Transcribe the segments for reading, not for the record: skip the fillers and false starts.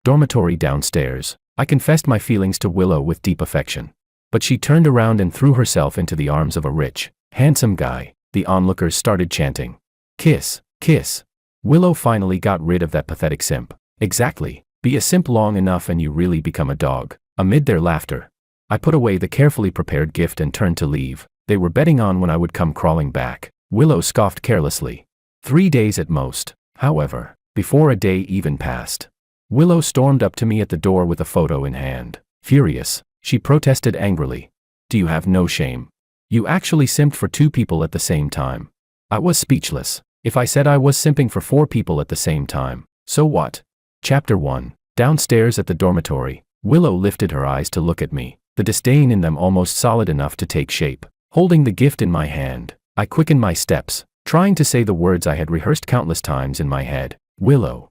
dormitory downstairs. I confessed my feelings to Willow with deep affection. But she turned around and threw herself into the arms of a rich, handsome guy. The onlookers started chanting. Kiss, kiss. Willow finally got rid of that pathetic simp. Exactly. Be a simp long enough and you really become a dog. Amid their laughter, I put away the carefully prepared gift and turned to leave. They were betting on when I would come crawling back. Willow scoffed carelessly. 3 days at most. However, before a day even passed, Willow stormed up to me at the door with a photo in hand. Furious, she protested angrily. Do you have no shame? You actually simped for 2 people at the same time. I was speechless. If I said I was simping for 4 people at the same time, so what? Chapter 1. Downstairs at the dormitory, Willow lifted her eyes to look at me, the disdain in them almost solid enough to take shape. Holding the gift in my hand, I quickened my steps, trying to say the words I had rehearsed countless times in my head. Willow,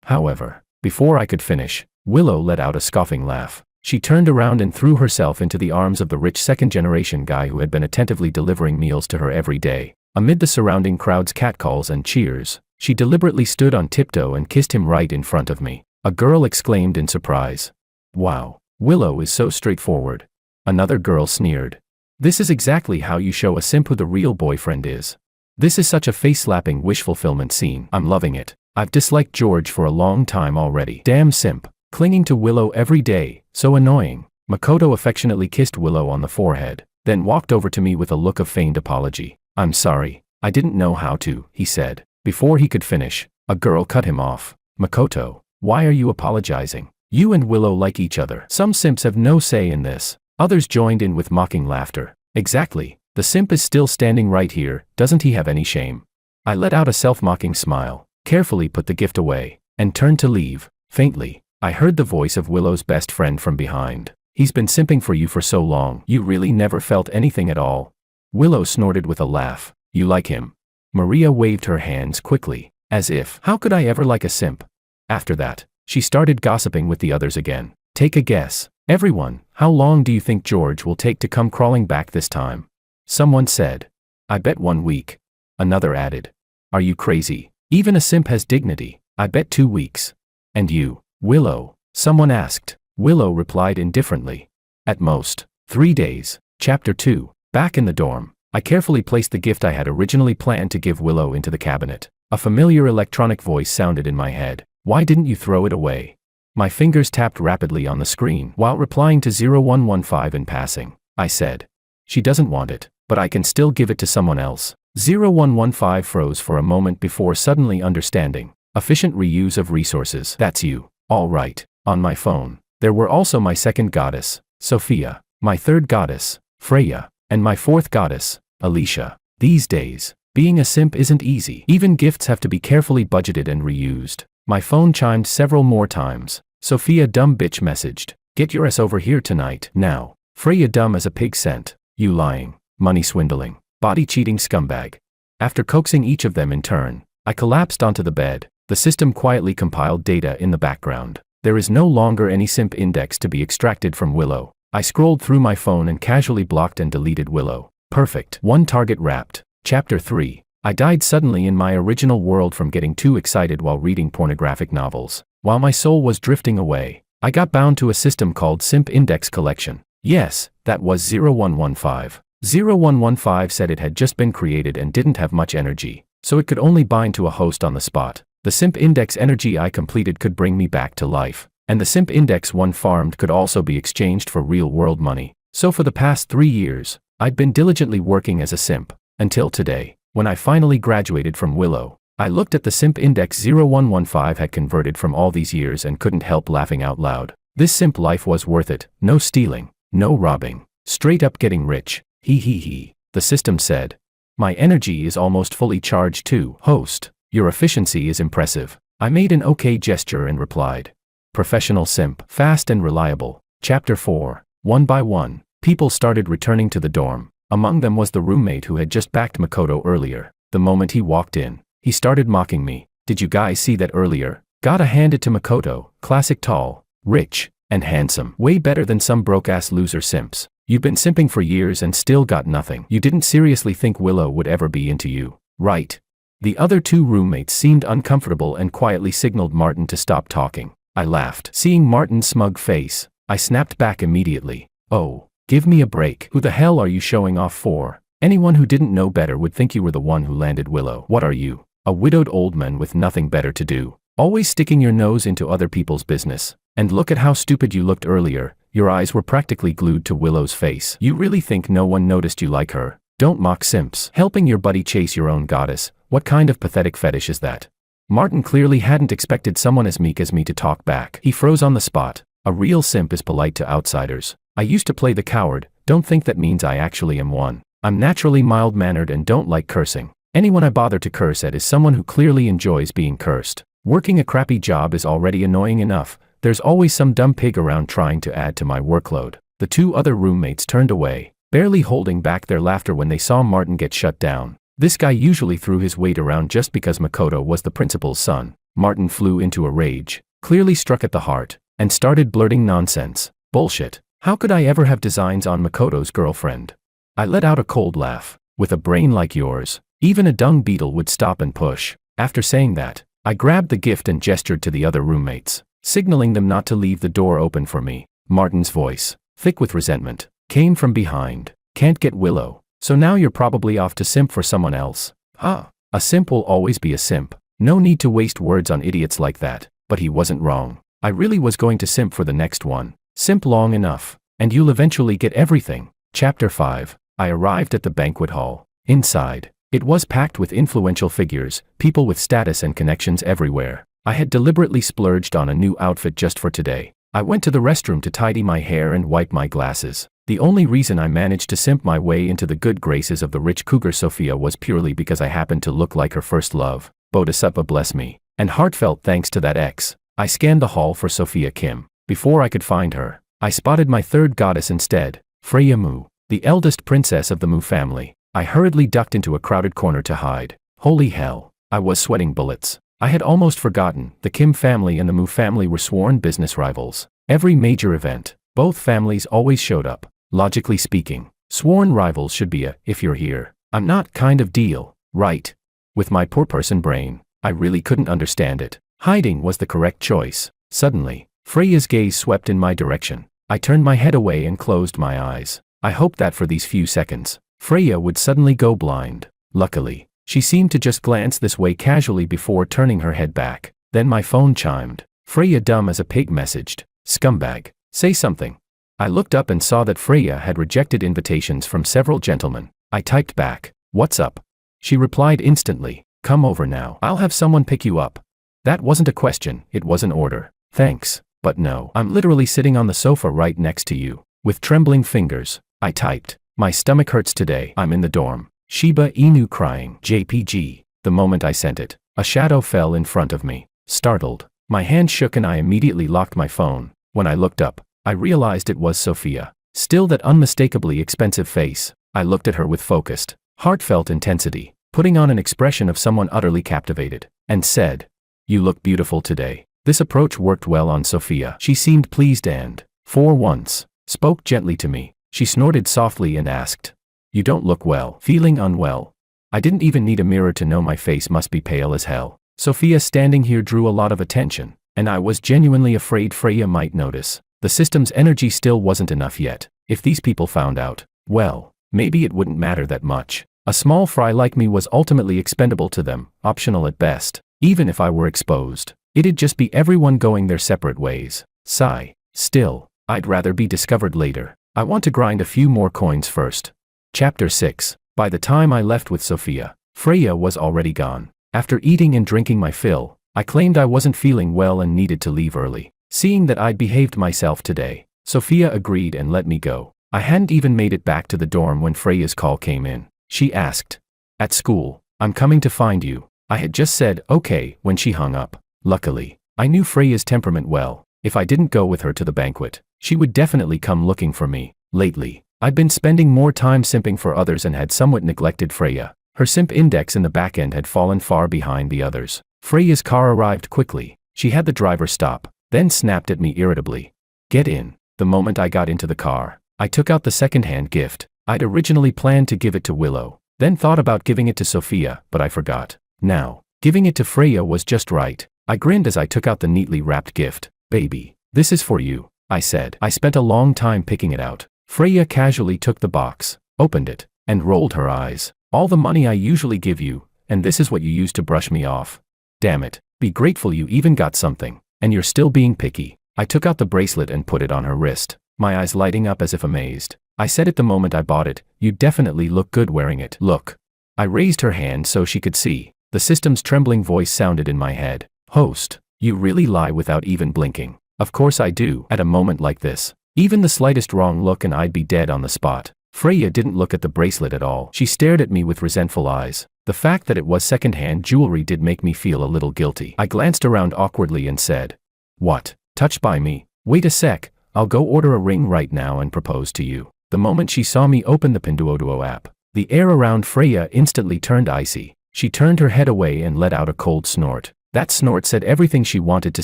however, before I could finish, Willow let out a scoffing laugh. She turned around and threw herself into the arms of the rich second-generation guy who had been attentively delivering meals to her every day. Amid the surrounding crowd's catcalls and cheers, she deliberately stood on tiptoe and kissed him right in front of me. A girl exclaimed in surprise. Wow, Willow is so straightforward. Another girl sneered. This is exactly how you show a simp who the real boyfriend is. This is such a face-slapping wish fulfillment scene. I'm loving it. I've disliked George for a long time already. Damn simp. Clinging to Willow every day, so annoying. Makoto affectionately kissed Willow on the forehead, then walked over to me with a look of feigned apology. I'm sorry, I didn't know how to, he said. Before he could finish, a girl cut him off. Makoto, why are you apologizing? You and Willow like each other. Some simps have no say in this. Others joined in with mocking laughter. Exactly, the simp is still standing right here, doesn't he have any shame? I let out a self-mocking smile, carefully put the gift away, and turned to leave. Faintly, I heard the voice of Willow's best friend from behind. He's been simping for you for so long, you really never felt anything at all. Willow snorted with a laugh. You like him? Maria waved her hands quickly, as if, how could I ever like a simp? After that, she started gossiping with the others again. Take a guess. Everyone, how long do you think George will take to come crawling back this time? Someone said. I bet 1 week. Another added. Are you crazy? Even a simp has dignity. I bet 2 weeks. And you, Willow? Someone asked. Willow replied indifferently. At most, 3 days. Chapter 2. Back in the dorm, I carefully placed the gift I had originally planned to give Willow into the cabinet. A familiar electronic voice sounded in my head. Why didn't you throw it away? My fingers tapped rapidly on the screen while replying to 0115 in passing. I said. She doesn't want it, but I can still give it to someone else. 0115 froze for a moment before suddenly understanding. Efficient reuse of resources. That's you. All right. On my phone, there were also my second goddess, Sophia, my third goddess, Freya, and my fourth goddess, Alicia. These days, being a simp isn't easy. Even gifts have to be carefully budgeted and reused. My phone chimed several more times. Sophia dumb bitch messaged. Get your ass over here tonight. Now. Freya dumb as a pig sent. You lying, money swindling, body cheating scumbag. After coaxing each of them in turn, I collapsed onto the bed. The system quietly compiled data in the background. There is no longer any simp index to be extracted from Willow. I scrolled through my phone and casually blocked and deleted Willow. Perfect. 1 target wrapped. Chapter 3. I died suddenly in my original world from getting too excited while reading pornographic novels. While my soul was drifting away, I got bound to a system called Simp Index Collection. Yes, that was 0115. 0115 said it had just been created and didn't have much energy, so it could only bind to a host on the spot. The Simp Index energy I completed could bring me back to life, and the Simp Index 1 farmed could also be exchanged for real-world money. So for the past 3 years, I'd been diligently working as a simp, until today. When I finally graduated from Willow, I looked at the Simp Index 0115 had converted from all these years and couldn't help laughing out loud. This simp life was worth it. No stealing, no robbing, straight up getting rich. He, the system said. My energy is almost fully charged too. Host, your efficiency is impressive. I made an okay gesture and replied. Professional simp, fast and reliable. Chapter 4. One by one, people started returning to the dorm. Among them was the roommate who had just backed Makoto earlier. The moment he walked in, he started mocking me. Did you guys see that earlier? Gotta hand it to Makoto. Classic tall, rich, and handsome. Way better than some broke-ass loser simps. You've been simping for years and still got nothing. You didn't seriously think Willow would ever be into you, right? The other 2 roommates seemed uncomfortable and quietly signaled Martin to stop talking. I laughed. Seeing Martin's smug face, I snapped back immediately. Oh, give me a break. Who the hell are you showing off for? Anyone who didn't know better would think you were the one who landed Willow. What are you? A widowed old man with nothing better to do, always sticking your nose into other people's business. And look at how stupid you looked earlier. Your eyes were practically glued to Willow's face. You really think no one noticed you like her? Don't mock simps. Helping your buddy chase your own goddess. What kind of pathetic fetish is that? Martin clearly hadn't expected someone as meek as me to talk back. He froze on the spot. A real simp is polite to outsiders. I used to play the coward. Don't think that means I actually am one. I'm naturally mild-mannered and don't like cursing. Anyone I bother to curse at is someone who clearly enjoys being cursed. Working a crappy job is already annoying enough. There's always some dumb pig around trying to add to my workload. The two other roommates turned away, barely holding back their laughter when they saw Martin get shut down. This guy usually threw his weight around just because Makoto was the principal's son. Martin flew into a rage, clearly struck at the heart, and started blurting nonsense. Bullshit. How could I ever have designs on Makoto's girlfriend? I let out a cold laugh. With a brain like yours, even a dung beetle would stop and push. After saying that, I grabbed the gift and gestured to the other roommates, signaling them not to leave the door open for me. Martin's voice, thick with resentment, came from behind. Can't get Willow, so now you're probably off to simp for someone else. A simp will always be a simp. No need to waste words on idiots like that. But he wasn't wrong. I really was going to simp for the next one. Simp long enough, and you'll eventually get everything. Chapter 5. I arrived at the banquet hall. Inside, it was packed with influential figures, people with status and connections everywhere. I had deliberately splurged on a new outfit just for today. I went to the restroom to tidy my hair and wipe my glasses. The only reason I managed to simp my way into the good graces of the rich cougar Sophia was purely because I happened to look like her first love. Bodhisattva bless me. And heartfelt thanks to that ex. I scanned the hall for Sophia Kim. Before I could find her, I spotted my third goddess instead, Freya Mu, the eldest princess of the Mu family. I hurriedly ducked into a crowded corner to hide. Holy hell, I was sweating bullets. I had almost forgotten, the Kim family and the Mu family were sworn business rivals. Every major event, both families always showed up. Logically speaking, sworn rivals should be a, if you're here, I'm not kind of deal, right? With my poor person brain, I really couldn't understand it. Hiding was the correct choice. Suddenly, Freya's gaze swept in my direction. I turned my head away and closed my eyes. I hoped that for these few seconds, Freya would suddenly go blind. Luckily, she seemed to just glance this way casually before turning her head back. Then my phone chimed. Freya dumb as a pig messaged, "Scumbag, say something." I looked up and saw that Freya had rejected invitations from several gentlemen. I typed back, "What's up?" She replied instantly, "Come over now. I'll have someone pick you up." That wasn't a question, it was an order. Thanks, but no. I'm literally sitting on the sofa right next to you. With trembling fingers, I typed, "My stomach hurts today. I'm in the dorm. Shiba Inu crying. JPG." The moment I sent it, a shadow fell in front of me. Startled, my hand shook and I immediately locked my phone. When I looked up, I realized it was Sophia. Still that unmistakably expensive face. I looked at her with focused, heartfelt intensity, putting on an expression of someone utterly captivated, and said, "You look beautiful today." This approach worked well on Sophia. She seemed pleased and, for once, spoke gently to me. She snorted softly and asked, "You don't look well." Feeling unwell. I didn't even need a mirror to know my face must be pale as hell. Sophia standing here drew a lot of attention, and I was genuinely afraid Freya might notice. The system's energy still wasn't enough yet. If these people found out, well, maybe it wouldn't matter that much. A small fry like me was ultimately expendable to them, optional at best. Even if I were exposed, it'd just be everyone going their separate ways. Sigh. Still, I'd rather be discovered later. I want to grind a few more coins first. Chapter 6. By the time I left with Sophia, Freya was already gone. After eating and drinking my fill, I claimed I wasn't feeling well and needed to leave early. Seeing that I'd behaved myself today, Sophia agreed and let me go. I hadn't even made it back to the dorm when Freya's call came in. She asked, "At school, I'm coming to find you." I had just said, "Okay," when she hung up. Luckily, I knew Freya's temperament well. If I didn't go with her to the banquet, she would definitely come looking for me. Lately, I'd been spending more time simping for others and had somewhat neglected Freya. Her simp index in the back end had fallen far behind the others. Freya's car arrived quickly. She had the driver stop, then snapped at me irritably. "Get in." The moment I got into the car, I took out the second-hand gift. I'd originally planned to give it to Willow, then thought about giving it to Sophia, but I forgot. Now, giving it to Freya was just right. I grinned as I took out the neatly wrapped gift. Baby, this is for you, I said. I spent a long time picking it out. Freya casually took the box, opened it, and rolled her eyes. All the money I usually give you, and this is what you use to brush me off. Damn it, be grateful you even got something, and you're still being picky. I took out the bracelet and put it on her wrist, my eyes lighting up as if amazed. I said it the moment I bought it, you definitely look good wearing it. Look. I raised her hand so she could see. The system's trembling voice sounded in my head. Host, you really lie without even blinking. Of course I do. At a moment like this, even the slightest wrong look and I'd be dead on the spot. Freya didn't look at the bracelet at all. She stared at me with resentful eyes. The fact that it was second-hand jewelry did make me feel a little guilty. I glanced around awkwardly and said, "What? Touched by me? Wait a sec, I'll go order a ring right now and propose to you." The moment she saw me open the Pinduoduo app, the air around Freya instantly turned icy. She turned her head away and let out a cold snort. That snort said everything she wanted to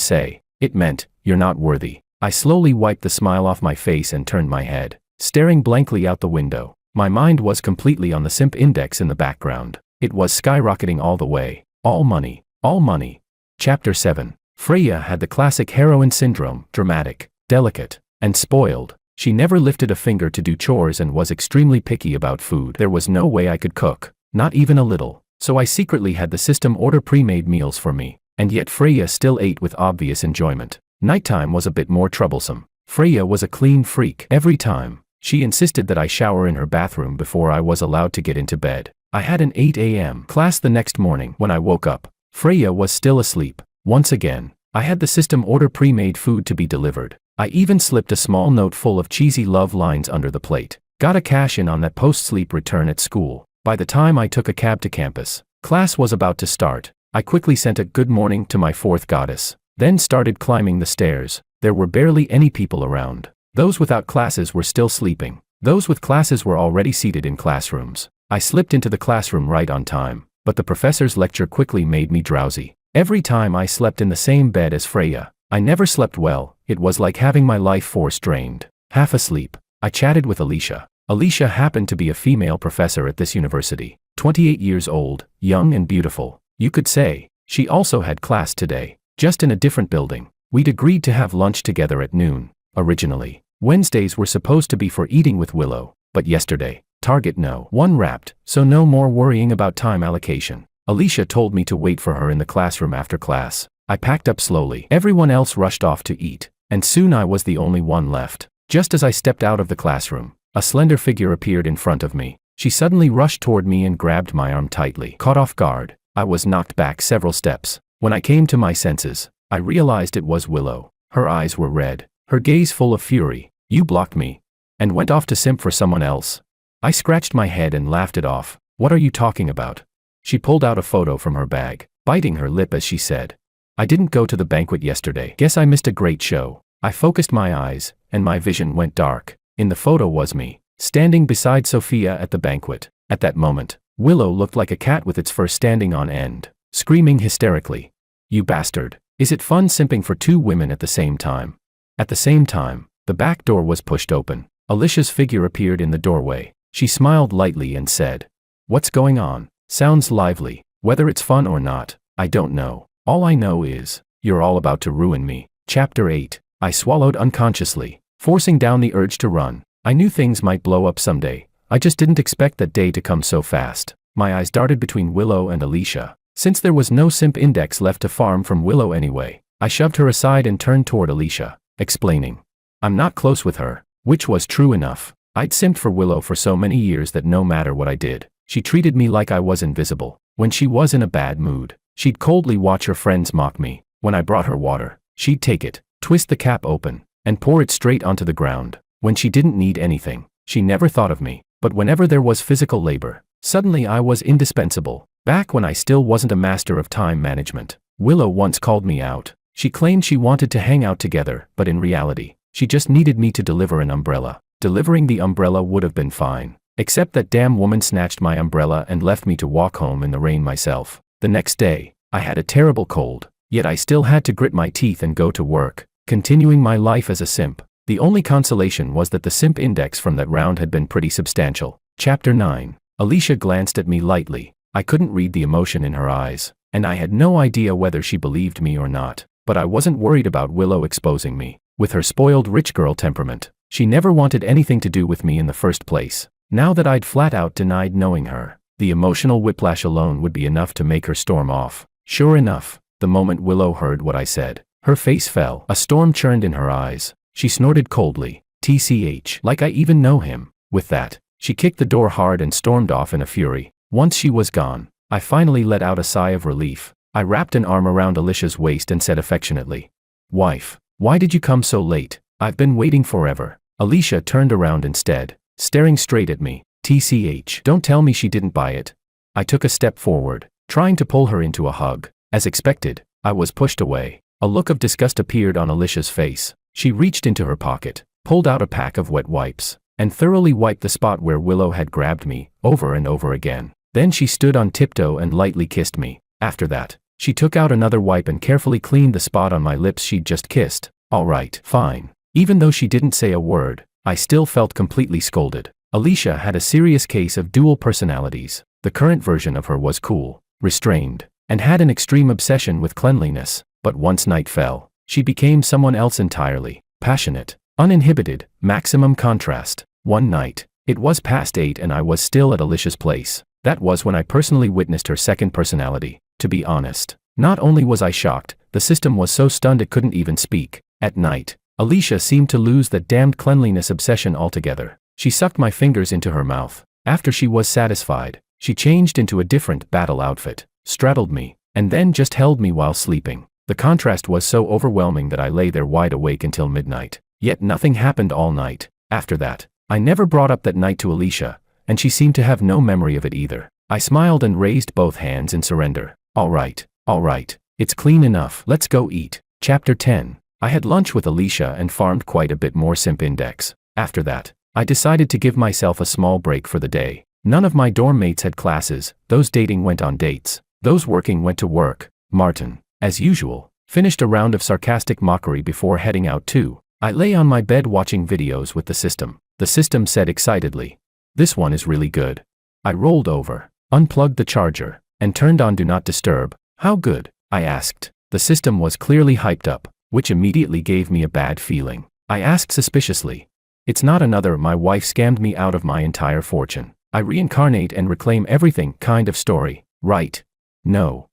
say. It meant, "You're not worthy." I slowly wiped the smile off my face and turned my head, staring blankly out the window. My mind was completely on the simp index in the background. It was skyrocketing all the way. All money. All money. Chapter 7. Freya had the classic heroine syndrome, dramatic, delicate, and spoiled. She never lifted a finger to do chores and was extremely picky about food. There was no way I could cook, not even a little, so I secretly had the system order pre-made meals for me, and yet Freya still ate with obvious enjoyment. Nighttime was a bit more troublesome. Freya was a clean freak. Every time, she insisted that I shower in her bathroom before I was allowed to get into bed. I had an 8 a.m. class the next morning. When I woke up, Freya was still asleep. Once again, I had the system order pre-made food to be delivered. I even slipped a small note full of cheesy love lines under the plate. Gotta cash in on that post-sleep return at school. By the time I took a cab to campus, class was about to start. I quickly sent a good morning to my fourth goddess, then started climbing the stairs. There were barely any people around. Those without classes were still sleeping. Those with classes were already seated in classrooms. I slipped into the classroom right on time, but the professor's lecture quickly made me drowsy. Every time I slept in the same bed as Freya, I never slept well. It was like having my life force drained. Half asleep, I chatted with Alicia. Alicia happened to be a female professor at this university, 28 years old, young and beautiful. You could say, she also had class today, just in a different building. We'd agreed to have lunch together at noon. Originally, Wednesdays were supposed to be for eating with Willow, but yesterday, Target no one wrapped, so no more worrying about time allocation. Alicia told me to wait for her in the classroom after class. I packed up slowly. Everyone else rushed off to eat, and soon I was the only one left. Just as I stepped out of the classroom, a slender figure appeared in front of me. She suddenly rushed toward me and grabbed my arm tightly. Caught off guard, I was knocked back several steps. When I came to my senses, I realized it was Willow. Her eyes were red, her gaze full of fury. "You blocked me, and went off to simp for someone else." I scratched my head and laughed it off. "What are you talking about?" She pulled out a photo from her bag, biting her lip as she said, "I didn't go to the banquet yesterday. Guess I missed a great show." I focused my eyes, and my vision went dark. In the photo was me, standing beside Sophia at the banquet. At that moment, Willow looked like a cat with its fur standing on end, screaming hysterically, "You bastard. Is it fun simping for two women at the same time?" At the same time, the back door was pushed open. Alicia's figure appeared in the doorway. She smiled lightly and said, "What's going on? Sounds lively. Whether it's fun or not, I don't know. All I know is, you're all about to ruin me." Chapter 8. I swallowed unconsciously, forcing down the urge to run. I knew things might blow up someday. I just didn't expect that day to come so fast. My eyes darted between Willow and Alicia. Since there was no simp index left to farm from Willow anyway, I shoved her aside and turned toward Alicia, explaining, "I'm not close with her," which was true enough. I'd simped for Willow for so many years that no matter what I did, she treated me like I was invisible. When she was in a bad mood, she'd coldly watch her friends mock me. When I brought her water, she'd take it, twist the cap open, and pour it straight onto the ground. When she didn't need anything, she never thought of me. But whenever there was physical labor, suddenly I was indispensable. Back when I still wasn't a master of time management, Willow once called me out. She claimed she wanted to hang out together, but in reality, she just needed me to deliver an umbrella. Delivering the umbrella would have been fine, except that damn woman snatched my umbrella and left me to walk home in the rain myself. The next day, I had a terrible cold, yet I still had to grit my teeth and go to work, continuing my life as a simp. The only consolation was that the simp index from that round had been pretty substantial. Chapter 9. Alicia glanced at me lightly. I couldn't read the emotion in her eyes, and I had no idea whether she believed me or not. But I wasn't worried about Willow exposing me. With her spoiled rich girl temperament, she never wanted anything to do with me in the first place. Now that I'd flat out denied knowing her, the emotional whiplash alone would be enough to make her storm off. Sure enough, the moment Willow heard what I said, her face fell. A storm churned in her eyes. She snorted coldly, "TCH, like I even know him." With that, she kicked the door hard and stormed off in a fury. Once she was gone, I finally let out a sigh of relief. I wrapped an arm around Alicia's waist and said affectionately, "Wife, why did you come so late? I've been waiting forever." Alicia turned around instead, staring straight at me. "TCH, don't tell me she didn't buy it." I took a step forward, trying to pull her into a hug. As expected, I was pushed away. A look of disgust appeared on Alicia's face. She reached into her pocket, pulled out a pack of wet wipes, and thoroughly wiped the spot where Willow had grabbed me, over and over again. Then she stood on tiptoe and lightly kissed me. After that, she took out another wipe and carefully cleaned the spot on my lips she'd just kissed. All right, fine. Even though she didn't say a word, I still felt completely scolded. Alicia had a serious case of dual personalities. The current version of her was cool, restrained, and had an extreme obsession with cleanliness. But once night fell, she became someone else entirely. Passionate, uninhibited, maximum contrast. One night, it was past 8 and I was still at Alicia's place. That was when I personally witnessed her second personality. To be honest, not only was I shocked, the system was so stunned it couldn't even speak. At night, Alicia seemed to lose that damned cleanliness obsession altogether. She sucked my fingers into her mouth. After she was satisfied, she changed into a different battle outfit, straddled me, and then just held me while sleeping. The contrast was so overwhelming that I lay there wide awake until midnight. Yet nothing happened all night. After that, I never brought up that night to Alicia, and she seemed to have no memory of it either. I smiled and raised both hands in surrender. All right, it's clean enough. Let's go eat. Chapter 10. I had lunch with Alicia and farmed quite a bit more Simp Index. After that, I decided to give myself a small break for the day. None of my dorm mates had classes. Those dating went on dates. Those working went to work. Martin, as usual, finished a round of sarcastic mockery before heading out too. I lay on my bed watching videos with the system. The system said excitedly, "This one is really good." I rolled over, unplugged the charger, and turned on Do Not Disturb. "How good?" I asked. The system was clearly hyped up, which immediately gave me a bad feeling. I asked suspiciously, "It's not another my wife scammed me out of my entire fortune. I reincarnate and reclaim everything kind of story, right?" No.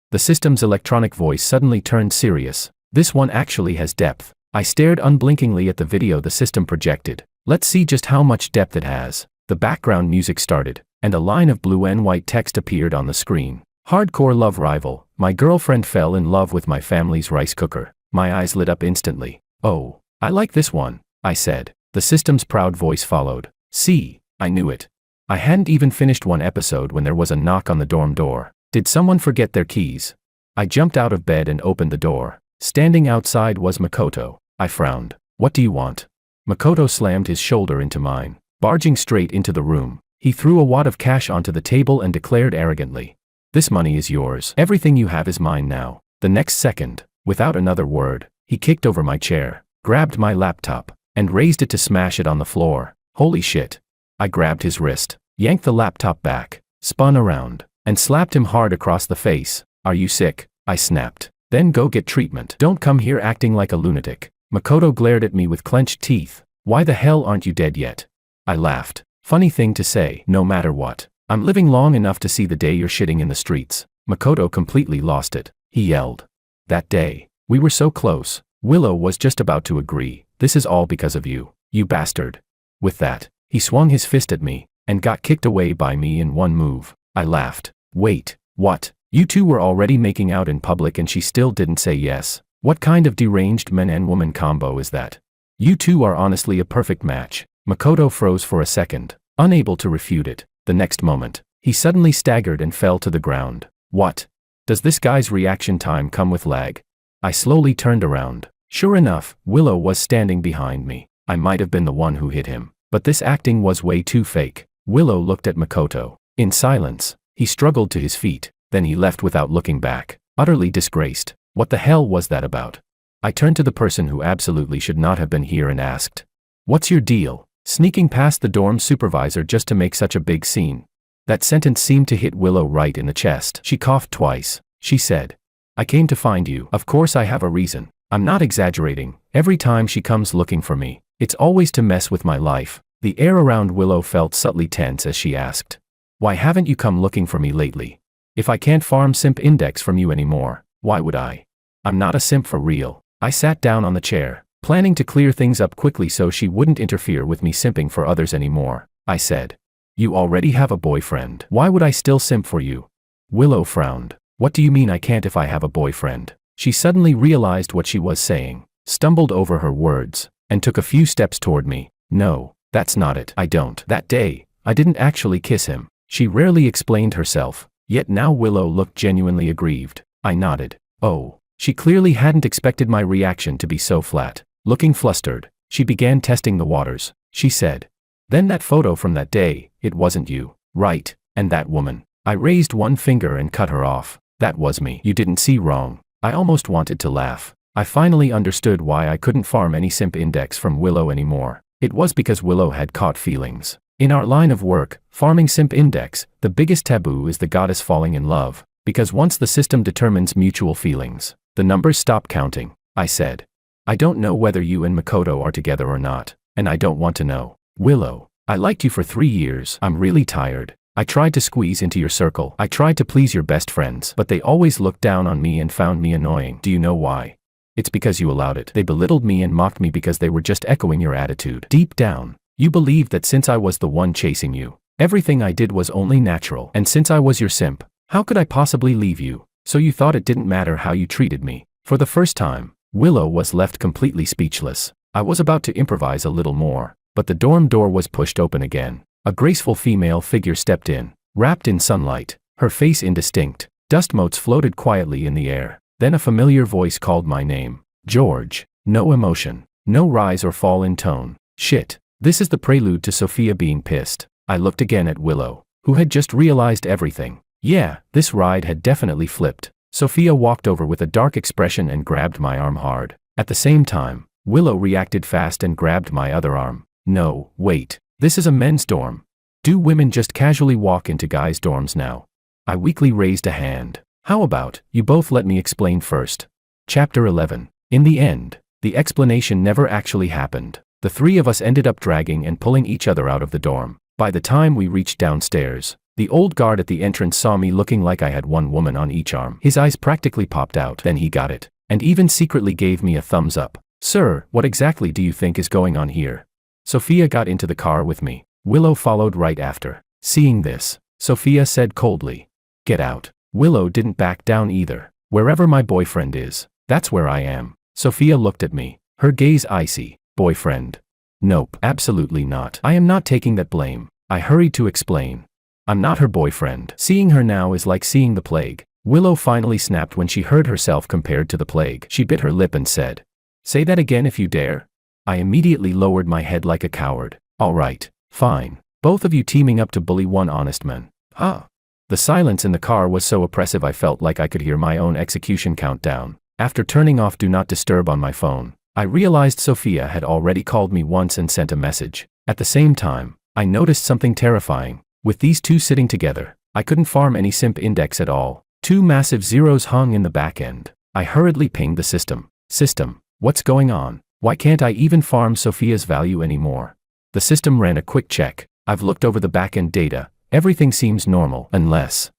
The system's electronic voice suddenly turned serious. "This one actually has depth." I stared unblinkingly at the video the system projected. Let's see just how much depth it has. The background music started, and a line of blue and white text appeared on the screen. "Hardcore love rival. My girlfriend fell in love with my family's rice cooker." My eyes lit up instantly. "Oh, I like this one," I said. The system's proud voice followed. "See, I knew it." I hadn't even finished one episode when there was a knock on the dorm door. Did someone forget their keys? I jumped out of bed and opened the door. Standing outside was Makoto. I frowned. "What do you want?" Makoto slammed his shoulder into mine. Barging straight into the room, he threw a wad of cash onto the table and declared arrogantly, "This money is yours. Everything you have is mine now." The next second, without another word, he kicked over my chair, grabbed my laptop, and raised it to smash it on the floor. Holy shit. I grabbed his wrist, yanked the laptop back, spun around, and slapped him hard across the face. "Are you sick?" I snapped. "Then go get treatment. Don't come here acting like a lunatic." Makoto glared at me with clenched teeth. "Why the hell aren't you dead yet?" I laughed. Funny thing to say, no matter what. I'm living long enough to see the day you're shitting in the streets. Makoto completely lost it. He yelled. That day, we were so close. Willow was just about to agree. "This is all because of you, you bastard." With that, he swung his fist at me, and got kicked away by me in one move. I laughed. "Wait, what? You two were already making out in public and she still didn't say yes? What kind of deranged man and woman combo is that? You two are honestly a perfect match." Makoto froze for a second, unable to refute it. The next moment, he suddenly staggered and fell to the ground. What? Does this guy's reaction time come with lag? I slowly turned around. Sure enough, Willow was standing behind me. I might have been the one who hit him, but this acting was way too fake. Willow looked at Makoto. In silence, he struggled to his feet, then he left without looking back, utterly disgraced. What the hell was that about? I turned to the person who absolutely should not have been here and asked, "What's your deal? Sneaking past the dorm supervisor just to make such a big scene?" That sentence seemed to hit Willow right in the chest. She coughed twice. She said, I came to find you. Of course I have a reason. I'm not exaggerating. Every time she comes looking for me, it's always to mess with my life. The air around Willow felt subtly tense as she asked, "Why haven't you come looking for me lately? If I can't farm simp index from you anymore, why would I? I'm not a simp for real." I sat down on the chair, planning to clear things up quickly so she wouldn't interfere with me simping for others anymore. I said, "You already have a boyfriend. Why would I still simp for you?" Willow frowned. "What do you mean I can't if I have a boyfriend?" She suddenly realized what she was saying, stumbled over her words, and took a few steps toward me. "No, that's not it. I don't. That day, I didn't actually kiss him." She rarely explained herself, yet now Willow looked genuinely aggrieved. I nodded. Oh. She clearly hadn't expected my reaction to be so flat. Looking flustered, she began testing the waters. She said, "Then that photo from that day, it wasn't you, right? And that woman." I raised one finger and cut her off. "That was me. You didn't see wrong." I almost wanted to laugh. I finally understood why I couldn't farm any simp index from Willow anymore. It was because Willow had caught feelings. In our line of work, farming simp index, the biggest taboo is the goddess falling in love, because once the system determines mutual feelings, the numbers stop counting. I said, "I don't know whether you and Makoto are together or not, and I don't want to know." "Willow, I liked you for 3 years. I'm really tired. I tried to squeeze into your circle. I tried to please your best friends, but they always looked down on me and found me annoying. Do you know why? It's because you allowed it. They belittled me and mocked me because they were just echoing your attitude. Deep down, you believed that since I was the one chasing you, everything I did was only natural. And since I was your simp, how could I possibly leave you? So you thought it didn't matter how you treated me." For the first time, Willow was left completely speechless. I was about to improvise a little more, but the dorm door was pushed open again. A graceful female figure stepped in, wrapped in sunlight, her face indistinct. Dust motes floated quietly in the air. Then a familiar voice called my name. "George." No emotion, no rise or fall in tone. Shit. This is the prelude to Sophia being pissed. I looked again at Willow, who had just realized everything. Yeah, this ride had definitely flipped. Sophia walked over with a dark expression and grabbed my arm hard. At the same time, Willow reacted fast and grabbed my other arm. "No, wait. This is a men's dorm. Do women just casually walk into guys' dorms now?" I weakly raised a hand. "How about, you both let me explain first." Chapter 11. In the end, the explanation never actually happened. The three of us ended up dragging and pulling each other out of the dorm. By the time we reached downstairs, the old guard at the entrance saw me looking like I had one woman on each arm. His eyes practically popped out. Then he got it, and even secretly gave me a thumbs up. "Sir, what exactly do you think is going on here?" Sophia got into the car with me. Willow followed right after. Seeing this, Sophia said coldly, "Get out." Willow didn't back down either. "Wherever my boyfriend is, that's where I am." Sophia looked at me, her gaze icy. "Boyfriend? Nope, absolutely not. I am not taking that blame." I hurried to explain. "I'm not her boyfriend. Seeing her now is like seeing the plague." Willow finally snapped when she heard herself compared to the plague. She bit her lip and said, "Say that again if you dare." I immediately lowered my head like a coward. "All right, fine. Both of you teaming up to bully one honest man. Ah." The silence in the car was so oppressive I felt like I could hear my own execution countdown. After turning off Do Not Disturb on my phone, I realized Sophia had already called me once and sent a message. At the same time, I noticed something terrifying. With these two sitting together, I couldn't farm any simp index at all. 2 massive zeros hung in the back end. I hurriedly pinged the system. "System, what's going on? Why can't I even farm Sophia's value anymore?" The system ran a quick check. "I've looked over the back-end data. Everything seems normal, unless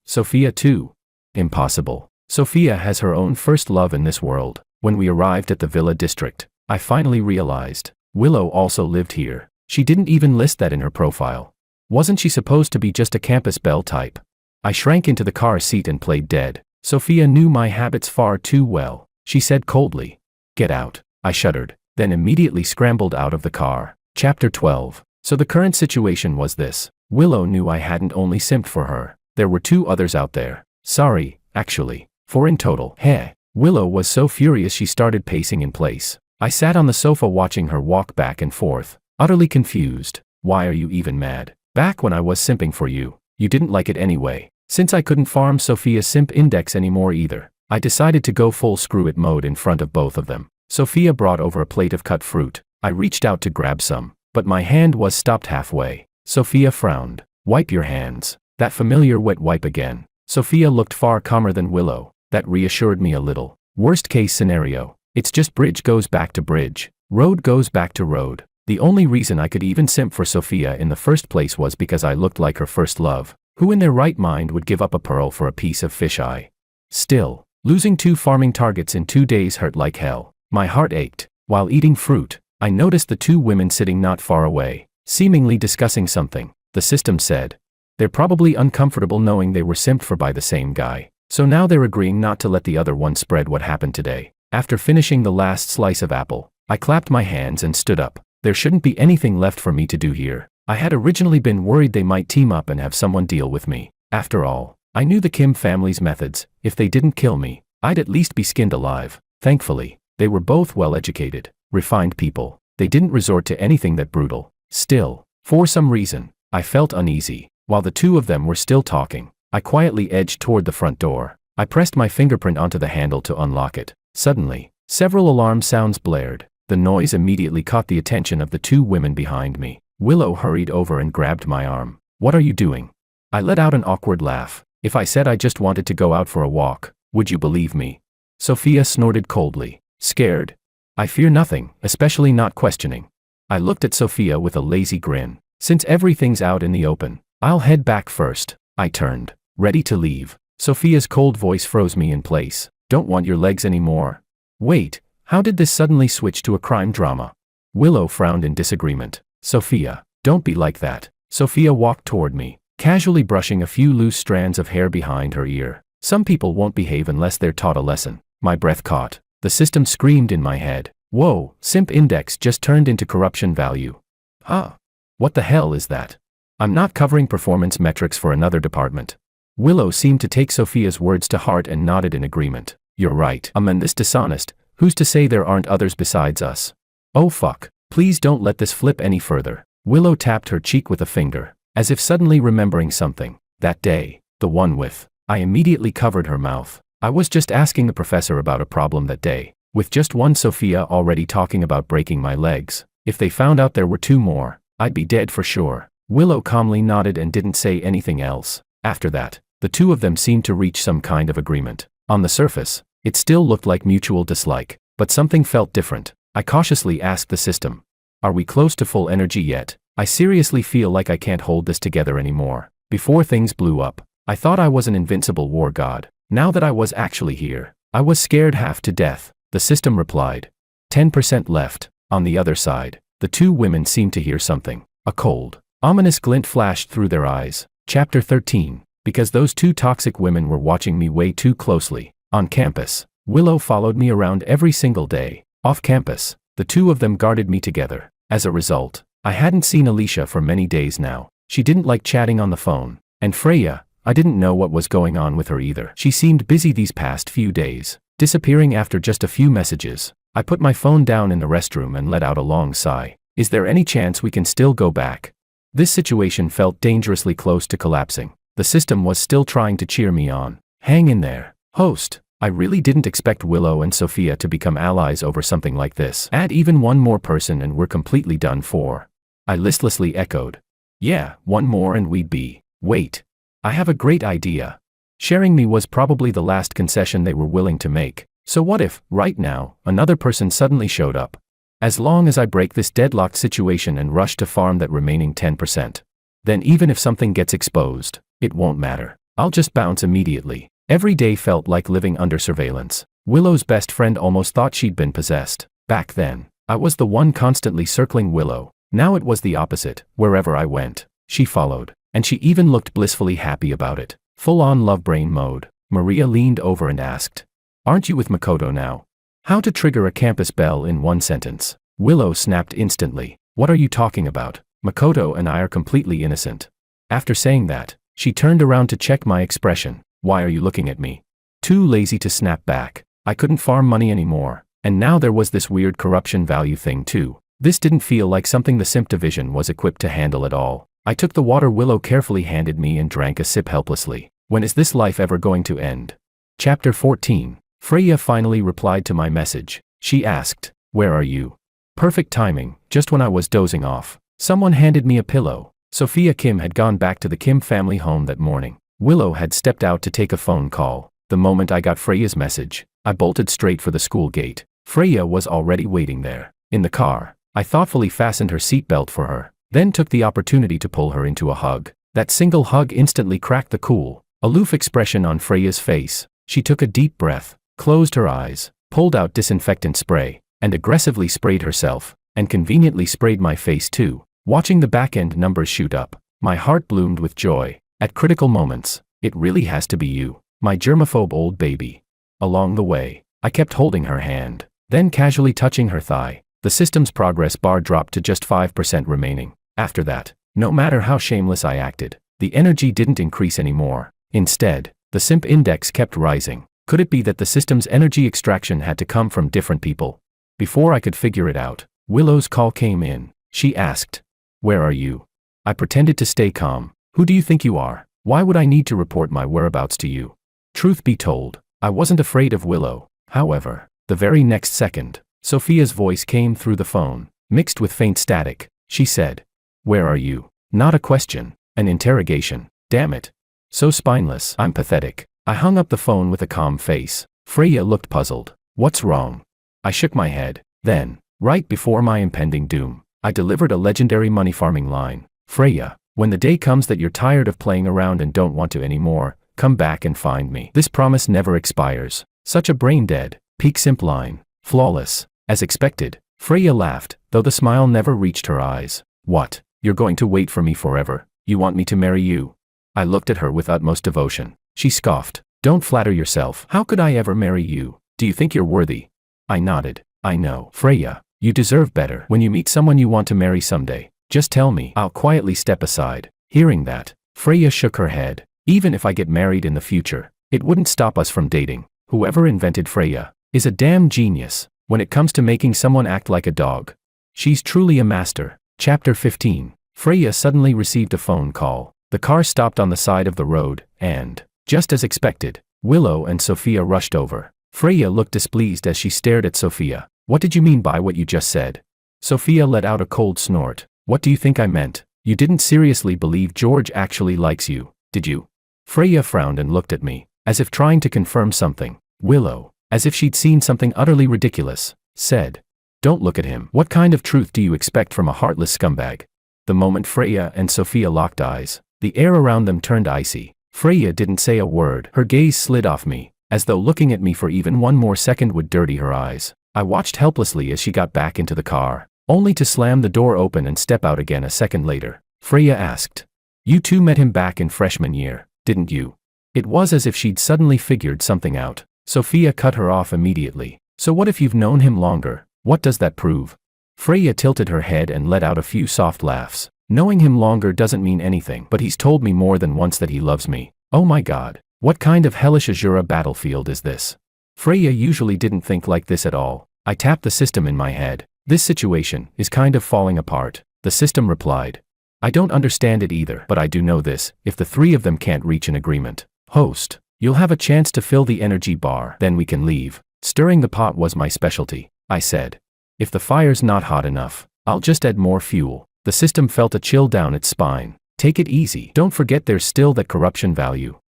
Sophia too. Impossible. Sophia has her own first love in this world." When we arrived at the Villa District, I finally realized Willow also lived here. She didn't even list that in her profile. Wasn't she supposed to be just a campus belle type? I shrank into the car seat and played dead. Sophia knew my habits far too well. She said coldly, "Get out." I shuddered, then immediately scrambled out of the car. Chapter 12. So the current situation was this. Willow knew I hadn't only simped for her. There were 2 others out there. Sorry, actually. 4 in total. Heh. Willow was so furious she started pacing in place. I sat on the sofa watching her walk back and forth, utterly confused. "Why are you even mad? Back when I was simping for you, you didn't like it anyway." Since I couldn't farm Sophia's simp index anymore either, I decided to go full screw it mode in front of both of them. Sophia brought over a plate of cut fruit. I reached out to grab some, but my hand was stopped halfway. Sophia frowned. "Wipe your hands." That familiar wet wipe again. Sophia looked far calmer than Willow. That reassured me a little. Worst case scenario, it's just bridge goes back to bridge. Road goes back to road. The only reason I could even simp for Sophia in the first place was because I looked like her first love. Who in their right mind would give up a pearl for a piece of fisheye? Still, losing 2 farming targets in 2 days hurt like hell. My heart ached. While eating fruit, I noticed the 2 women sitting not far away, seemingly discussing something. The system said. They're probably uncomfortable knowing they were simped for by the same guy. So now they're agreeing not to let the other one spread what happened today. After finishing the last slice of apple, I clapped my hands and stood up. There shouldn't be anything left for me to do here. I had originally been worried they might team up and have someone deal with me. After all, I knew the Kim family's methods. If they didn't kill me, I'd at least be skinned alive. Thankfully, they were both well-educated, refined people. They didn't resort to anything that brutal. Still, for some reason, I felt uneasy. While the 2 of them were still talking, I quietly edged toward the front door. I pressed my fingerprint onto the handle to unlock it. Suddenly, several alarm sounds blared. The noise immediately caught the attention of the 2 women behind me. Willow hurried over and grabbed my arm. "What are you doing?" I let out an awkward laugh. "If I said I just wanted to go out for a walk, would you believe me?" Sophia snorted coldly. "Scared?" "I fear nothing, especially not questioning." I looked at Sophia with a lazy grin. "Since everything's out in the open, I'll head back first." I turned, ready to leave. Sophia's cold voice froze me in place. "Don't want your legs anymore." "Wait, how did this suddenly switch to a crime drama?" Willow frowned in disagreement. "Sophia, don't be like that." Sophia walked toward me, casually brushing a few loose strands of hair behind her ear. "Some people won't behave unless they're taught a lesson." My breath caught. The system screamed in my head. "Whoa, simp index just turned into corruption value." Huh? What the hell is that? I'm not covering performance metrics for another department. Willow seemed to take Sophia's words to heart and nodded in agreement. "You're right. I'm this dishonest. Who's to say there aren't others besides us?" "Oh fuck. Please don't let this flip any further." Willow tapped her cheek with a finger, as if suddenly remembering something. "That day, the one with..." I immediately covered her mouth. I was just asking the professor about a problem that day. With just one Sophia already talking about breaking my legs. If they found out there were 2 more, I'd be dead for sure. Willow calmly nodded and didn't say anything else. After that, the 2 of them seemed to reach some kind of agreement. On the surface, it still looked like mutual dislike, but something felt different. I cautiously asked the system, "Are we close to full energy yet? I seriously feel like I can't hold this together anymore." Before things blew up, I thought I was an invincible war god. Now that I was actually here, I was scared half to death. The system replied, 10% left. On the other side, the 2 women seemed to hear something. A cold, ominous glint flashed through their eyes. Chapter 13. Because those 2 toxic women were watching me way too closely. On campus, Willow followed me around every single day. Off campus, the 2 of them guarded me together. As a result, I hadn't seen Alicia for many days now. She didn't like chatting on the phone. And Freya, I didn't know what was going on with her either. She seemed busy these past few days, disappearing after just a few messages. I put my phone down in the restroom and let out a long sigh. Is there any chance we can still go back? This situation felt dangerously close to collapsing. The system was still trying to cheer me on. Hang in there, host. I really didn't expect Willow and Sophia to become allies over something like this. Add even 1 more person and we're completely done for. I listlessly echoed. Yeah, 1 more and we'd be. Wait. I have a great idea. Sharing me was probably the last concession they were willing to make. So what if, right now, another person suddenly showed up? As long as I break this deadlocked situation and rush to farm that remaining 10%. Then even if something gets exposed, it won't matter. I'll just bounce immediately. Every day felt like living under surveillance. Willow's best friend almost thought she'd been possessed. Back then, I was the one constantly circling Willow. Now it was the opposite. Wherever I went, she followed. And she even looked blissfully happy about it. Full-on love brain mode. Maria leaned over and asked, "Aren't you with Makoto now?" How to trigger a campus bell in 1 sentence. Willow snapped instantly. "What are you talking about? Makoto and I are completely innocent." After saying that, she turned around to check my expression. "Why are you looking at me?" Too lazy to snap back. I couldn't farm money anymore. And now there was this weird corruption value thing too. This didn't feel like something the Simp Division was equipped to handle at all. I took the water Willow carefully handed me and drank a sip helplessly. When is this life ever going to end? Chapter 14. Freya finally replied to my message. She asked, "Where are you?" Perfect timing, just when I was dozing off. Someone handed me a pillow. Sophia Kim had gone back to the Kim family home that morning. Willow had stepped out to take a phone call. The moment I got Freya's message, I bolted straight for the school gate. Freya was already waiting there. In the car, I thoughtfully fastened her seatbelt for her, then took the opportunity to pull her into a hug. That single hug instantly cracked the cool, aloof expression on Freya's face. She took a deep breath, closed her eyes, pulled out disinfectant spray, and aggressively sprayed herself, and conveniently sprayed my face too. Watching the back-end numbers shoot up, my heart bloomed with joy. At critical moments, it really has to be you, my germaphobe old baby. Along the way, I kept holding her hand, then casually touching her thigh. The system's progress bar dropped to just 5% remaining. After that, no matter how shameless I acted, the energy didn't increase anymore. Instead, the simp index kept rising. Could it be that the system's energy extraction had to come from different people? Before I could figure it out, Willow's call came in. She asked, "Where are you?" I pretended to stay calm. "Who do you think you are? Why would I need to report my whereabouts to you?" Truth be told, I wasn't afraid of Willow. However, the very next second, Sophia's voice came through the phone, mixed with faint static. She said, "Where are you?" Not a question, an interrogation. Damn it. So spineless. I'm pathetic. I hung up the phone with a calm face. Freya looked puzzled. "What's wrong?" I shook my head. Then, right before my impending doom, I delivered a legendary money farming line. "Freya, when the day comes that you're tired of playing around and don't want to anymore, come back and find me. This promise never expires." Such a brain-dead, peak simp line. Flawless. As expected, Freya laughed, though the smile never reached her eyes. "What? You're going to wait for me forever? You want me to marry you?" I looked at her with utmost devotion. She scoffed. "Don't flatter yourself. How could I ever marry you? Do you think you're worthy?" I nodded. "I know. Freya, you deserve better. When you meet someone you want to marry someday, just tell me. I'll quietly step aside." Hearing that, Freya shook her head. "Even if I get married in the future, it wouldn't stop us from dating. Whoever invented Freya is a damn genius when it comes to making someone act like a dog. She's truly a master." Chapter 15. Freya suddenly received a phone call. The car stopped on the side of the road, and, just as expected, Willow and Sophia rushed over. Freya looked displeased as she stared at Sophia. "What did you mean by what you just said?" Sophia let out a cold snort. "What do you think I meant? You didn't seriously believe George actually likes you, did you?" Freya frowned and looked at me, as if trying to confirm something. Willow, as if she'd seen something utterly ridiculous, said, "Don't look at him. What kind of truth do you expect from a heartless scumbag?" The moment Freya and Sophia locked eyes, the air around them turned icy. Freya didn't say a word. Her gaze slid off me, as though looking at me for even one more second would dirty her eyes. I watched helplessly as she got back into the car, only to slam the door open and step out again a second later. Freya asked, "You two met him back in freshman year, didn't you?" It was as if she'd suddenly figured something out. Sophia cut her off immediately. "So what if you've known him longer? What does that prove?" Freya tilted her head and let out a few soft laughs. "Knowing him longer doesn't mean anything, but he's told me more than once that he loves me." Oh my god, what kind of hellish Azura battlefield is this? Freya usually didn't think like this at all. I tapped the system in my head. "This situation is kind of falling apart," the system replied. "I don't understand it either, but I do know this: if the three of them can't reach an agreement, host, you'll have a chance to fill the energy bar, then we can leave." Stirring the pot was my specialty, I said. "If the fire's not hot enough, I'll just add more fuel." The system felt a chill down its spine. "Take it easy. Don't forget there's still that corruption value."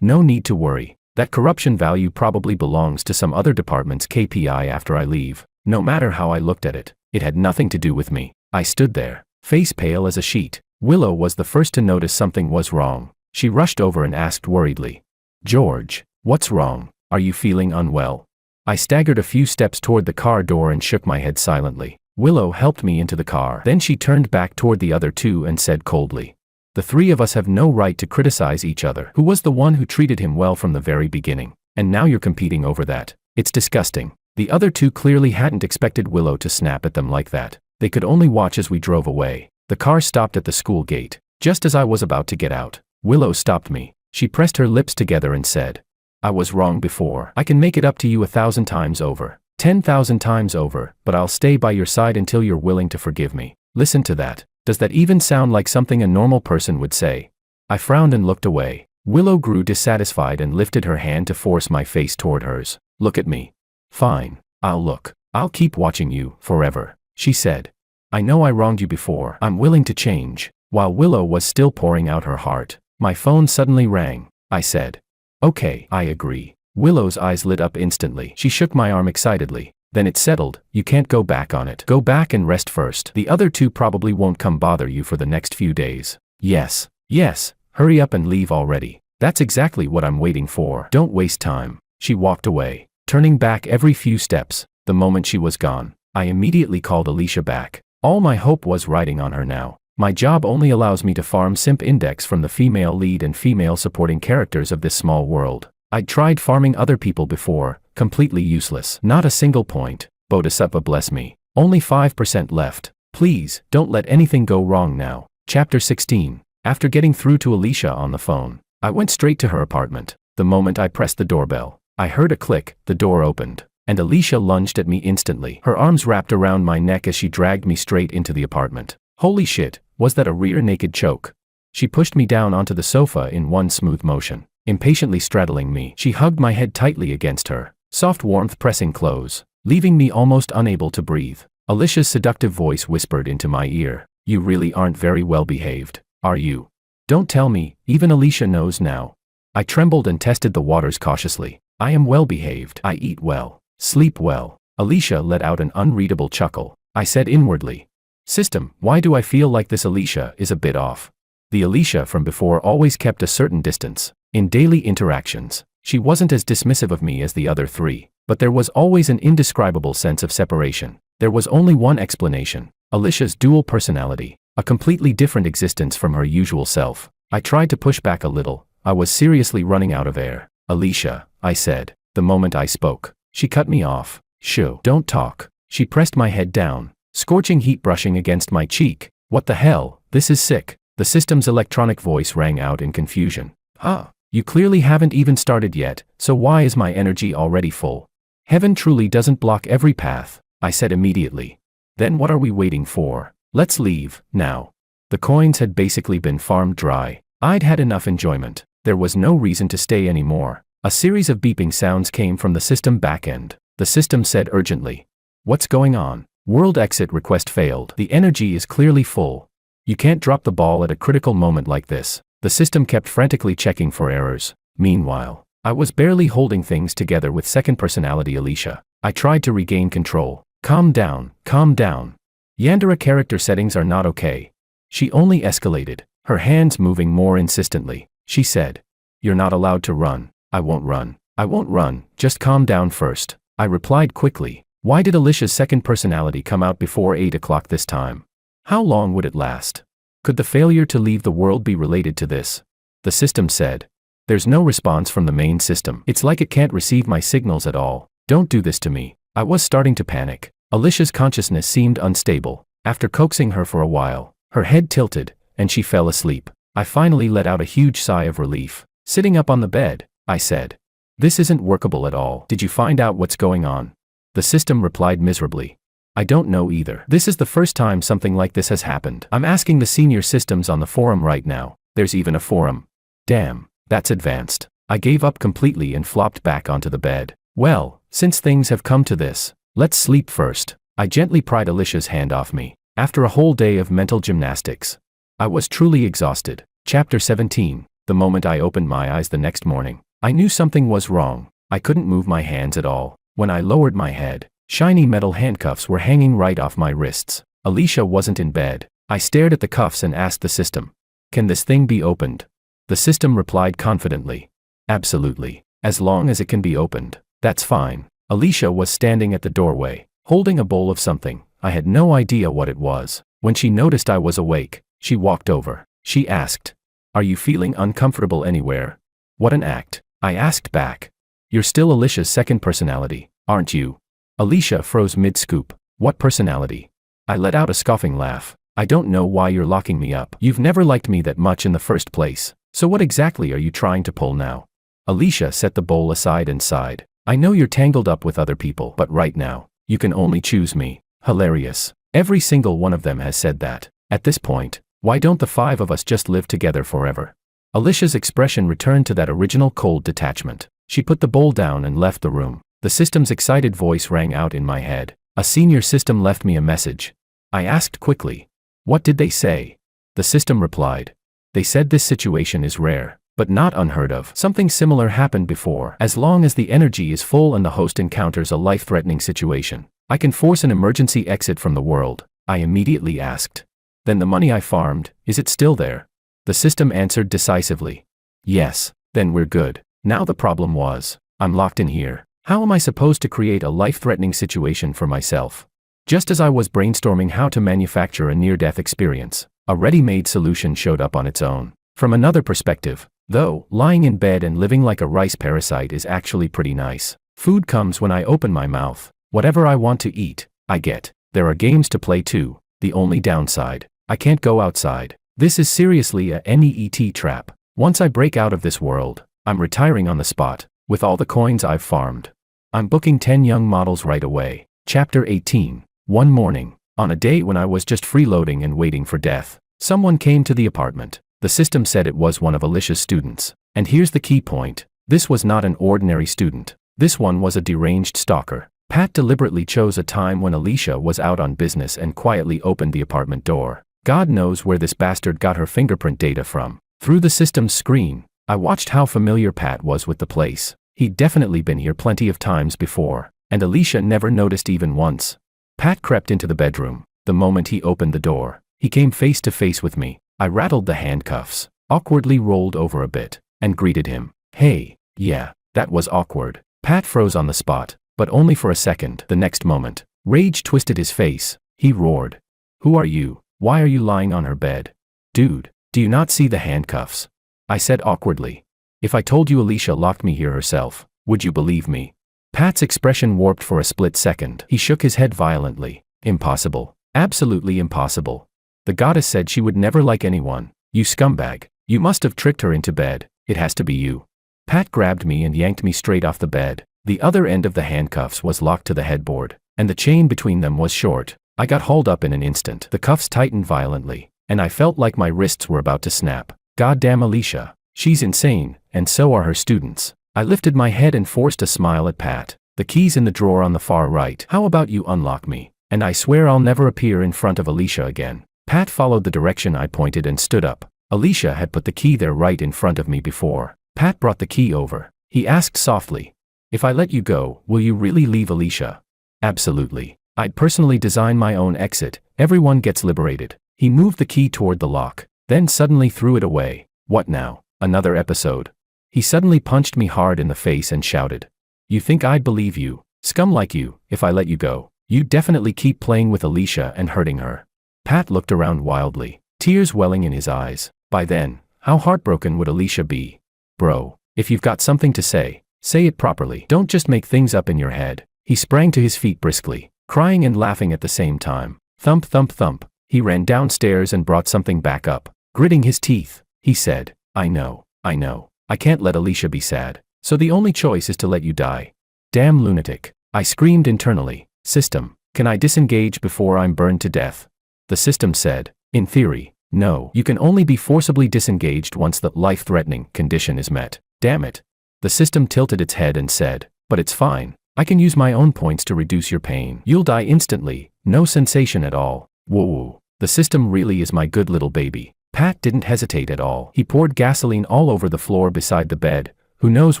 No need to worry. That corruption value probably belongs to some other department's KPI after I leave. No matter how I looked at it, it had nothing to do with me. I stood there, face pale as a sheet. Willow was the first to notice something was wrong. She rushed over and asked worriedly, "George, what's wrong? Are you feeling unwell?" I staggered a few steps toward the car door and shook my head silently. Willow helped me into the car. Then she turned back toward the other two and said coldly, "The three of us have no right to criticize each other. Who was the one who treated him well from the very beginning? And now you're competing over that. It's disgusting." The other two clearly hadn't expected Willow to snap at them like that. They could only watch as we drove away. The car stopped at the school gate. Just as I was about to get out, Willow stopped me. She pressed her lips together and said, "I was wrong before. I can make it up to you 1,000 times over, 10,000 times over, but I'll stay by your side until you're willing to forgive me." Listen to that. Does that even sound like something a normal person would say? I frowned and looked away. Willow grew dissatisfied and lifted her hand to force my face toward hers. "Look at me." "Fine. I'll look. I'll keep watching you, forever," she said. "I know I wronged you before. I'm willing to change." While Willow was still pouring out her heart, my phone suddenly rang. I said, "Okay, I agree. Willow's eyes lit up instantly. She shook my arm excitedly. Then it settled. You can't go back on it. Go back and rest first. The other two probably won't come bother you for the next few days. Yes. Yes. Hurry up and leave already. That's exactly what I'm waiting for. Don't waste time. She walked away, turning back every few steps. The moment she was gone, I immediately called Alicia back. All my hope was riding on her now. My job only allows me to farm simp index from the female lead and female supporting characters of this small world. I'd tried farming other people before, completely useless. Not a single point. Bodhisattva bless me. Only 5% left. Please, don't let anything go wrong now. Chapter 16. After getting through to Alicia on the phone, I went straight to her apartment. The moment I pressed the doorbell, I heard a click, the door opened, and Alicia lunged at me instantly. Her arms wrapped around my neck as she dragged me straight into the apartment. Holy shit, was that a rear naked choke? She pushed me down onto the sofa in one smooth motion. Impatiently straddling me, she hugged my head tightly against her, soft warmth pressing close, leaving me almost unable to breathe. Alicia's seductive voice whispered into my ear, "You really aren't very well behaved, are you?" Don't tell me, even Alicia knows now. I trembled and tested the waters cautiously. I am well behaved. I eat well, sleep well. Alicia let out an unreadable chuckle. I said inwardly, "System, why do I feel like this Alicia is a bit off?" The Alicia from before always kept a certain distance. In daily interactions, she wasn't as dismissive of me as the other three, but there was always an indescribable sense of separation. There was only one explanation: Alicia's dual personality, a completely different existence from her usual self. I tried to push back a little. I was seriously running out of air. "Alicia," I said. The moment I spoke, she cut me off. "Shoo, don't talk." She pressed my head down, scorching heat brushing against my cheek. "What the hell? This is sick." The system's electronic voice rang out in confusion. "Huh? You clearly haven't even started yet, so why is my energy already full?" "Heaven truly doesn't block every path," I said immediately. "Then what are we waiting for? Let's leave, now." The coins had basically been farmed dry. I'd had enough enjoyment. There was no reason to stay anymore. A series of beeping sounds came from the system backend. The system said urgently, "What's going on? World exit request failed. The energy is clearly full. You can't drop the ball at a critical moment like this." The system kept frantically checking for errors. Meanwhile, I was barely holding things together with second personality Alicia. I tried to regain control. Calm down, calm down. Yandere character settings are not okay." She only escalated, her hands moving more insistently. She said, "You're not allowed to run." "I won't run. I won't run, just calm down first." I replied quickly. Why did Alicia's second personality come out before 8 o'clock this time? How long would it last? Could the failure to leave the world be related to this? The system said. There's no response from the main system. It's like it can't receive my signals at all. Don't do this to me. I was starting to panic. Alicia's consciousness seemed unstable. After coaxing her for a while, her head tilted, and she fell asleep. I finally let out a huge sigh of relief. Sitting up on the bed, I said, "This isn't workable at all. Did you find out what's going on?" The system replied miserably. "I don't know either. This is the first time something like this has happened. I'm asking the senior systems on the forum right now. There's even a forum." Damn, that's advanced. I gave up completely and flopped back onto the bed. Well, since things have come to this, let's sleep first. I gently pried Alicia's hand off me. After a whole day of mental gymnastics, I was truly exhausted. Chapter 17. The moment I opened my eyes the next morning, I knew something was wrong. I couldn't move my hands at all. When I lowered my head, shiny metal handcuffs were hanging right off my wrists. Alicia wasn't in bed. I stared at the cuffs and asked the system, "Can this thing be opened?" The system replied confidently, "Absolutely. As long as it can be opened, that's fine." Alicia was standing at the doorway, holding a bowl of something. I had no idea what it was. When she noticed I was awake, she walked over. She asked, "Are you feeling uncomfortable anywhere?" "What an act," I asked back. "You're still Alicia's second personality, aren't you?" Alicia froze mid-scoop. "What personality?" I let out a scoffing laugh. "I don't know why you're locking me up. You've never liked me that much in the first place. So what exactly are you trying to pull now?" Alicia set the bowl aside and sighed. "I know you're tangled up with other people, but right now, you can only choose me." Hilarious. Every single one of them has said that. At this point, why don't the 5 of us just live together forever? Alicia's expression returned to that original cold detachment. She put the bowl down and left the room. The system's excited voice rang out in my head. A senior system left me a message. I asked quickly, "What did they say?" The system replied, "They said this situation is rare. but not unheard of. Something similar happened before. As long as the energy is full and the host encounters a life-threatening situation, I can force an emergency exit from the world, I immediately asked. Then the money I farmed, is it still there? The system answered decisively. Yes. Then we're good. Now the problem was, I'm locked in here. How am I supposed to create a life-threatening situation for myself? Just as I was brainstorming how to manufacture a near-death experience, a ready-made solution showed up on its own. From another perspective, though, lying in bed and living like a rice parasite is actually pretty nice. Food comes when I open my mouth. Whatever I want to eat, I get. There are games to play too. The only downside, I can't go outside. This is seriously a NEET trap. Once I break out of this world, I'm retiring on the spot, with all the coins I've farmed. I'm booking 10 young models right away. Chapter 18. One morning, on a day when I was just freeloading and waiting for death, someone came to the apartment. The system said it was one of Alicia's students. And here's the key point. This was not an ordinary student. This one was a deranged stalker. Pat deliberately chose a time when Alicia was out on business and quietly opened the apartment door. God knows where this bastard got her fingerprint data from. Through the system's screen, I watched how familiar Pat was with the place. He'd definitely been here plenty of times before, and Alicia never noticed even once. Pat crept into the bedroom. The moment he opened the door, he came face to face with me. I rattled the handcuffs, awkwardly rolled over a bit, and greeted him. Hey, yeah, that was awkward. Pat froze on the spot, but only for a second. The next moment, rage twisted his face. He roared. Who are you? Why are you lying on her bed? Dude, do you not see the handcuffs? I said awkwardly. If I told you Alicia locked me here herself, would you believe me? Pat's expression warped for a split second. He shook his head violently. Impossible. Absolutely impossible. The goddess said she would never like anyone. You scumbag. You must have tricked her into bed. It has to be you. Pat grabbed me and yanked me straight off the bed. The other end of the handcuffs was locked to the headboard, and the chain between them was short. I got hauled up in an instant. The cuffs tightened violently, and I felt like my wrists were about to snap. Goddamn Alicia. She's insane, and so are her students. I lifted my head and forced a smile at Pat. The key's in the drawer on the far right. How about you unlock me? And I swear I'll never appear in front of Alicia again. Pat followed the direction I pointed and stood up. Alicia had put the key there right in front of me before. Pat brought the key over. He asked softly, if I let you go, will you really leave Alicia? Absolutely. I'd personally design my own exit. Everyone gets liberated. He moved the key toward the lock, then suddenly threw it away. What now? Another episode? He suddenly punched me hard in the face and shouted. You think I'd believe you, scum like you, if I let you go? You'd definitely keep playing with Alicia and hurting her. Pat looked around wildly, tears welling in his eyes. By then, how heartbroken would Alicia be? Bro, if you've got something to say it properly. Don't just make things up in your head. He sprang to his feet briskly, crying and laughing at the same time. Thump, thump, thump. He ran downstairs and brought something back up. Gritting his teeth, he said, I know. I can't let Alicia be sad. So the only choice is to let you die. Damn lunatic. I screamed internally. System, can I disengage before I'm burned to death? The system said, in theory, no. You can only be forcibly disengaged once the life-threatening condition is met. Damn it. The system tilted its head and said, but it's fine. I can use my own points to reduce your pain. You'll die instantly, no sensation at all. Whoa. The system really is my good little baby. Pat didn't hesitate at all. He poured gasoline all over the floor beside the bed. Who knows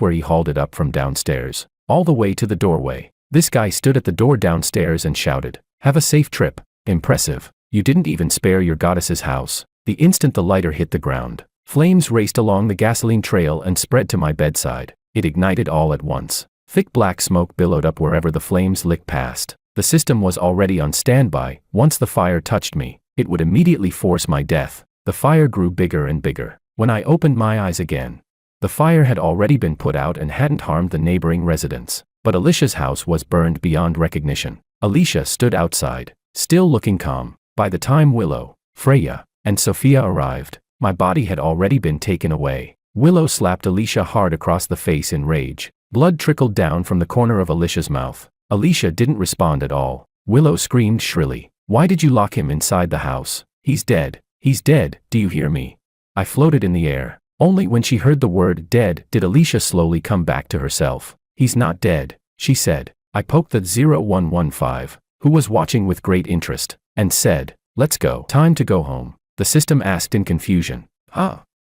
where he hauled it up from downstairs, all the way to the doorway. This guy stood at the door downstairs and shouted, have a safe trip. Impressive. You didn't even spare your goddess's house. The instant the lighter hit the ground, flames raced along the gasoline trail and spread to my bedside. It ignited all at once. Thick black smoke billowed up wherever the flames licked past. The system was already on standby. Once the fire touched me, it would immediately force my death. The fire grew bigger and bigger. When I opened my eyes again, the fire had already been put out and hadn't harmed the neighboring residents. But Alicia's house was burned beyond recognition. Alicia stood outside, still looking calm. By the time Willow, Freya, and Sophia arrived, my body had already been taken away. Willow slapped Alicia hard across the face in rage. Blood trickled down from the corner of Alicia's mouth. Alicia didn't respond at all. Willow screamed shrilly. Why did you lock him inside the house? He's dead. He's dead, do you hear me? I floated in the air. Only when she heard the word dead did Alicia slowly come back to herself. He's not dead, she said. I poked the 0115, who was watching with great interest, and said, let's go. Time to go home. The system asked in confusion.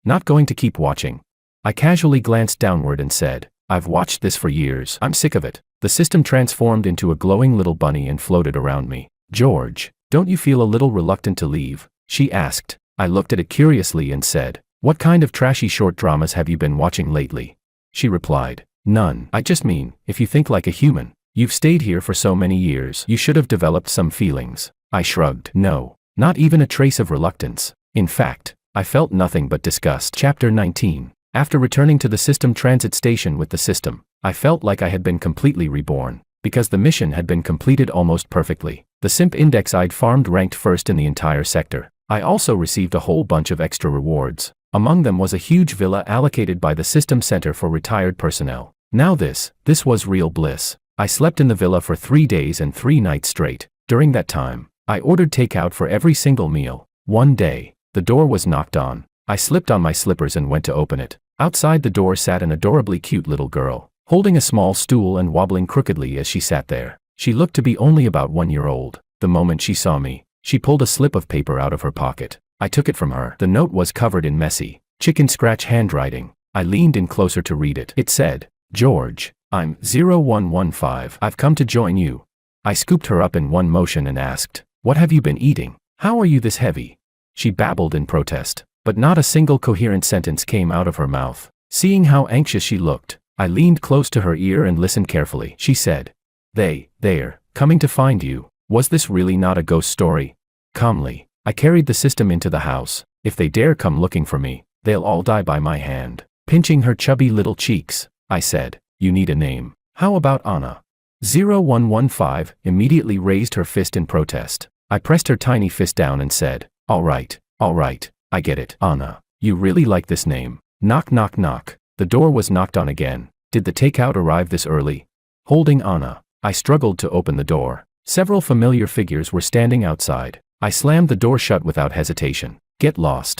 Not going to keep watching. I casually glanced downward and said, I've watched this for years. I'm sick of it. The system transformed into a glowing little bunny and floated around me. George, don't you feel a little reluctant to leave? She asked. I looked at it curiously and said, what kind of trashy short dramas have you been watching lately? She replied, none. I just mean, if you think like a human, you've stayed here for so many years, you should have developed some feelings. I shrugged. No, not even a trace of reluctance. In fact, I felt nothing but disgust. Chapter 19. After returning to the system transit station with the system, I felt like I had been completely reborn, because the mission had been completed almost perfectly. The simp index I'd farmed ranked first in the entire sector. I also received a whole bunch of extra rewards. Among them was a huge villa allocated by the system center for retired personnel. Now this was real bliss. I slept in the villa for 3 days and 3 nights straight. During that time, I ordered takeout for every single meal. One day, the door was knocked on. I slipped on my slippers and went to open it. Outside the door sat an adorably cute little girl, holding a small stool and wobbling crookedly as she sat there. She looked to be only about 1 year old. The moment she saw me, she pulled a slip of paper out of her pocket. I took it from her. The note was covered in messy, chicken scratch handwriting. I leaned in closer to read it. It said, George, I'm 0115. I've come to join you. I scooped her up in one motion and asked, what have you been eating? How are you this heavy? She babbled in protest, but not a single coherent sentence came out of her mouth. Seeing how anxious she looked, I leaned close to her ear and listened carefully. She said, they're coming to find you. Was this really not a ghost story? Calmly, I carried the system into the house. If they dare come looking for me, they'll all die by my hand. Pinching her chubby little cheeks, I said, you need a name. How about Anna? 0115 immediately raised her fist in protest. I pressed her tiny fist down and said, all right, I get it. Anna, you really like this name. Knock knock knock. The door was knocked on again. Did the takeout arrive this early? Holding Anna, I struggled to open the door. Several familiar figures were standing outside. I slammed the door shut without hesitation. Get lost.